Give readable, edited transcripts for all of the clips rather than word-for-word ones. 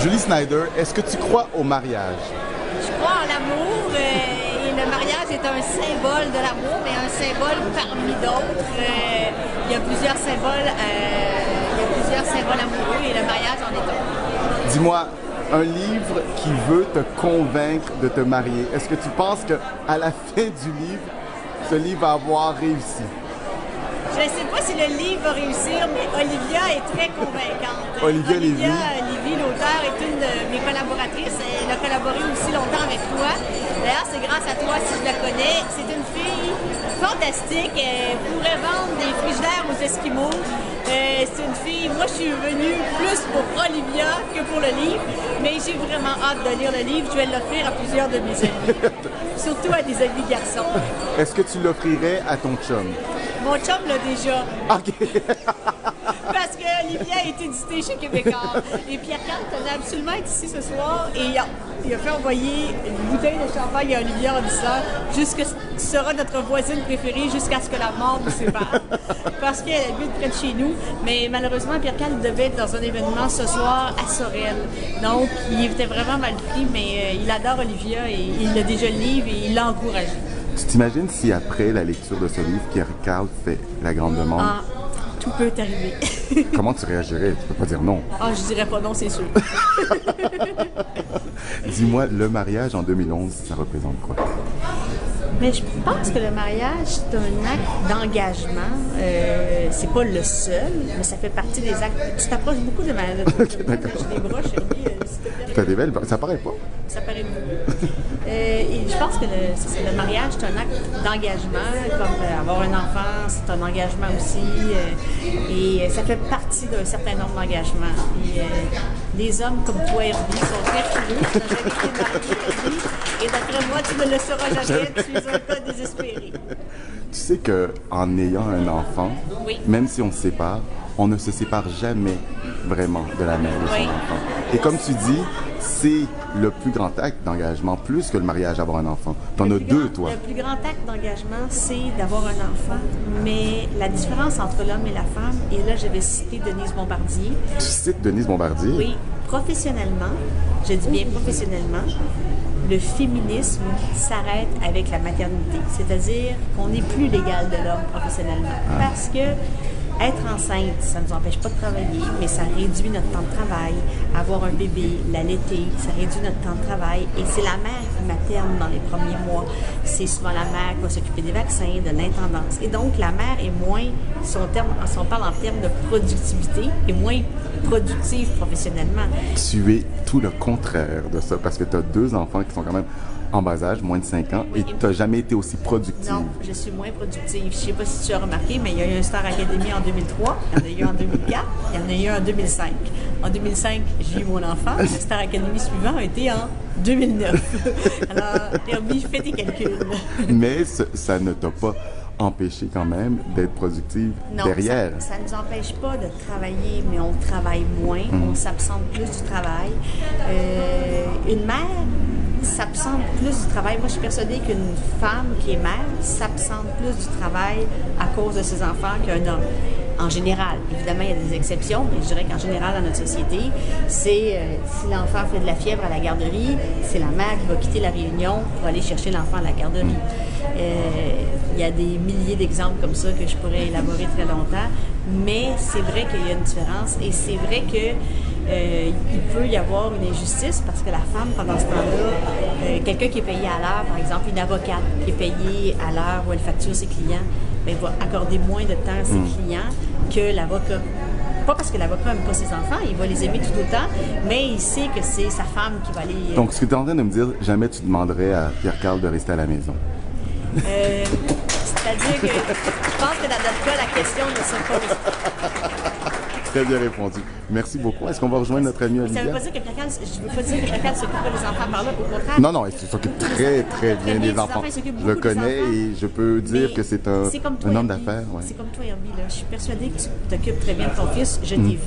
Julie Snyder, est-ce que tu crois au mariage? Je crois en l'amour et le mariage est un symbole de l'amour, mais un symbole parmi d'autres. Il y a plusieurs symboles, amoureux et le mariage en est un. Dis-moi, un livre qui veut te convaincre de te marier, est-ce que tu penses qu'à la fin du livre, ce livre va avoir réussi? Je ne sais pas si le livre va réussir, mais Olivia est très convaincante. Olivia Lévy, l'auteur, est une de mes collaboratrices. Elle a collaboré aussi longtemps avec toi. D'ailleurs, c'est grâce à toi si je la connais. C'est une fille fantastique. Elle pourrait vendre des frigidaires aux Esquimaux. C'est une fille, moi je suis venue plus pour Olivia que pour le livre, mais j'ai vraiment hâte de lire le livre. Je vais l'offrir à plusieurs de mes amis, surtout à des amis garçons. Est-ce que tu l'offrirais à ton chum? Mon chum l'a déjà. OK. Parce que Olivia est édité chez Québécois. Et Pierre-Carl tenait absolument à être ici ce soir et il a fait envoyer une bouteille de champagne à Olivia en disant jusque tu seras notre voisine préférée jusqu'à ce que la mort nous sépare. Parce qu'elle habite près de chez nous. Mais malheureusement, Pierre-Carl devait être dans un événement ce soir à Sorel. Donc, il était vraiment mal pris, mais il adore Olivia et il a déjà le livre et il l'a encouragé. Tu t'imagines si après la lecture de ce livre, Pierre-Carl fait la grande demande? Ah, tout peut arriver. Comment tu réagirais? Tu peux pas dire non. Ah, je dirais pas non, c'est sûr. Dis-moi, le mariage en 2011, ça représente quoi? Mais je pense que le mariage, c'est un acte d'engagement. C'est pas le seul, mais ça fait partie des actes. Tu t'approches beaucoup de ma... Ok, d'accord. J'ai des bras, chérie. T'as des belles... Ça paraît pas? Ça paraît beaucoup. Et je pense que le mariage, c'est un acte d'engagement, comme avoir un enfant, c'est un engagement aussi. Et ça fait partie d'un certain nombre d'engagements. Les hommes comme toi, Herbie, sont très frileux. Tu n'as jamais été marié, Herbie. Et d'après moi, tu ne le sauras jamais. Tu es un cas désespéré. Tu sais qu'en ayant un enfant, Oui. même si on se sépare, on ne se sépare jamais vraiment de la mère de son Oui. enfant. Et comme tu dis, c'est le plus grand acte d'engagement, plus que le mariage, avoir un enfant. T'en as deux, toi. Le plus grand acte d'engagement, c'est d'avoir un enfant. Mais la différence entre l'homme et la femme, et là, je vais citer Denise Bombardier. Tu cites Denise Bombardier? Oui, professionnellement, je dis bien professionnellement, le féminisme s'arrête avec la maternité. C'est-à-dire qu'on n'est plus l'égal de l'homme professionnellement. Parce que être enceinte, ça ne nous empêche pas de travailler, mais ça réduit notre temps de travail. Avoir un bébé, l'allaiter, ça réduit notre temps de travail. Et c'est la mère qui materne dans les premiers mois. C'est souvent la mère qui va s'occuper des vaccins, de l'intendance. Et donc, la mère est moins, si on parle en termes de productivité, est moins productive professionnellement. Tu es tout le contraire de ça, parce que tu as deux enfants qui sont quand même en bas âge, moins de 5 ans, et tu n'as jamais été aussi productive. Non, je suis moins productive. Je ne sais pas si tu as remarqué, mais il y a eu un Star Academy en 2003, il y en a eu en 2004, il y en a eu en 2005. En 2005, j'ai eu mon enfant. Le Star Academy suivant a été en 2009. Alors, Herbie, fais tes calculs. Mais ça ne t'a pas empêché quand même d'être productive Non, derrière. ça ne nous empêche pas de travailler, mais on travaille moins, on s'absente plus du travail. Une mère s'absente plus du travail. Moi, je suis persuadée qu'une femme qui est mère s'absente plus du travail à cause de ses enfants qu'un homme. En général. Évidemment, il y a des exceptions, mais je dirais qu'en général, dans notre société, c'est si l'enfant fait de la fièvre à la garderie, c'est la mère qui va quitter la réunion pour aller chercher l'enfant à la garderie. Il y a des milliers d'exemples comme ça que je pourrais élaborer très longtemps, mais c'est vrai qu'il y a une différence et c'est vrai que il peut y avoir une injustice parce que la femme, pendant ce temps-là, quelqu'un qui est payé à l'heure, par exemple, une avocate qui est payée à l'heure où elle facture ses clients, bien, va accorder moins de temps à ses clients que l'avocat. Pas parce que l'avocat n'aime pas ses enfants, il va les aimer tout autant, mais il sait que c'est sa femme qui va les... Donc, ce que tu es en train de me dire, jamais tu demanderais à Pierre-Carl de rester à la maison. C'est-à-dire que je pense que dans notre cas, la question ne se pose pas. Très bien répondu. Merci beaucoup. Est-ce qu'on va rejoindre notre ami Olivia? Ça ne veut pas dire que Pierre-Carl, je veux pas dire que Pierre-Carl s'occupe pas des enfants par là, au contraire. Non, il s'occupe très, très bien des enfants. Je le connais et je peux dire que c'est un homme d'affaires. Ouais. C'est comme toi, Herbie, là. Je suis persuadée que tu t'occupes très bien de ton fils. Je t'ai vu.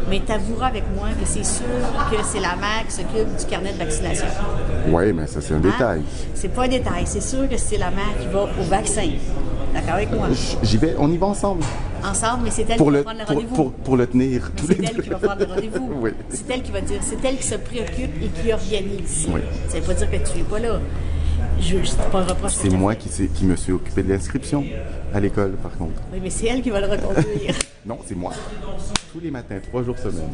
Mais tu avoueras avec moi que c'est sûr que c'est la mère qui s'occupe du carnet de vaccination. Oui, mais ça, c'est un détail. C'est pas un détail. C'est sûr que c'est la mère qui va au vaccin. D'accord avec moi? J'y vais. On y va ensemble. ensemble, mais c'est elle Pour qui va le, prendre le rendez-vous. pour le tenir. Mais c'est elle qui va prendre le rendez-vous. Oui. C'est elle qui va dire, c'est elle qui se préoccupe et qui organise. Oui. Ça ne veut pas dire que tu n'es pas là. C'est pas un reproche. C'est moi qui me suis occupé de l'inscription à l'école, par contre. Oui, mais c'est elle qui va le reconduire. Non, c'est moi. Tous les matins, 3 jours semaine.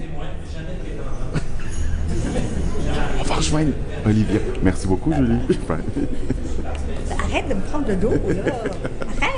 On va rejoindre Olivia. Merci beaucoup, Julie. Arrête de me prendre le dos, là. Arrête!